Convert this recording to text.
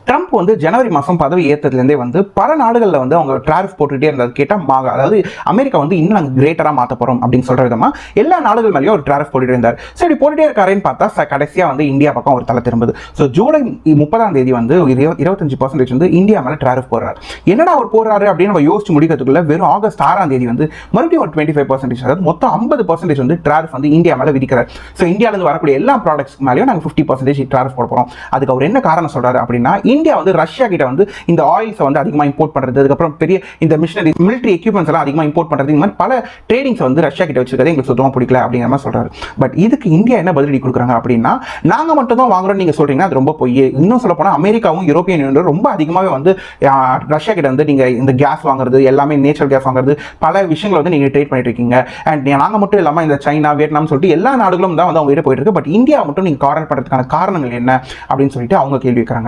Trump வந்து ஜனவரி மாதம் பதவி ஏற்றதுலேருந்தே வந்து பல நாடுகளில் வந்து அவங்க டாரிஃப் போட்டுகிட்டே இருந்தது. கேட்டால் அதாவது அமெரிக்கா வந்து இன்னும் நாங்கள் கிரேட்டராக மாற்ற போகிறோம் அப்படின்னு சொல்கிற விதமாக எல்லா நாடுகள் மேலேயும் ஒரு டாரிஃப் போட்டுகிட்டே இருந்தார். ஸோ இப்படி போட்டுகிட்டே இருக்காருன்னு பார்த்தா கடைசியாக வந்து இந்தியா பக்கம் ஒரு தலை திரும்புது. ஸோ ஜூலை 30 வந்து 25% வந்து இந்தியா மேலே டாரிஃப் போடுறாரு. என்னடா அவர் போடுறாரு அப்படின்னு நம்ம யோசிச்சு முடிக்கிறதுக்குள்ள வெறும் ஆகஸ்ட் 6 வந்து மறுபடியும் ஒரு 25%, அதாவது மொத்தம் 50% வந்து டாரிஃப் வந்து இந்தியா மேலே விதிக்கிறார். ஸோ இந்தியாவிலிருந்து வரக்கூடிய எல்லா ப்ராடக்ட்ஸ் மேலேயும் நாங்கள் 50% டாரிஃப் போட போகிறோம். அதுக்கு அவர் என்ன காரணம் சொல்றாரு அப்படின்னா, இந்தியா வந்து ரஷ்யா கிட்ட வந்து இந்த ஆயில்ஸை வந்து அதிகமாக இம்போர்ட் பண்ணுறது, அதுக்கப்புறம் பெரிய இந்த மிஷினரி மிலிட்டரி எக்யூப்மெண்ட்ஸ் எல்லாம் அதிகமாக இம்போர்ட் பண்ணுறது, இந்த மாதிரி பல ட்ரேடிங்ஸ் வந்து ரஷ்யா கிட்ட வச்சிருக்கிறது எங்களுக்கு சுத்தமாக பிடிக்கல அப்படிங்கிற மாதிரி சொல்றாரு. பட் இதுக்கு இந்தியா என்ன பதிலடி கொடுக்குறாங்க அப்படின்னா, நாங்கள் மட்டும் தான் வாங்குறோம் நீங்க சொல்றீங்கன்னா அது ரொம்ப பொய். இன்னும் சொல்ல போனால் அமெரிக்காவும் யூரோப்பியன் யூனியனும் ரொம்ப அதிகமாகவே வந்து ரஷ்யா கிட்ட வந்து நீங்க இந்த கேஸ் வாங்குறது, எல்லாமே நேச்சுரல் கேஸ் வாங்குறது, பல விஷயங்களை வந்து நீங்க ட்ரேட் பண்ணிட்டு இருக்கீங்க. அண்ட் நாங்கள் மட்டும் இல்லாமல் இந்த சைனா, வியட்நாம் சொல்லிட்டு எல்லா நாடுகளும் தான் வந்து அவங்க கிட்ட போயிட்டு இருக்கு. பட் இந்தியா மட்டும் நீங்க கார்னர் பண்றதுக்கான காரணங்கள் என்ன அப்படின்னு சொல்லிட்டு அவங்க கேள்வி வைக்கிறாங்க.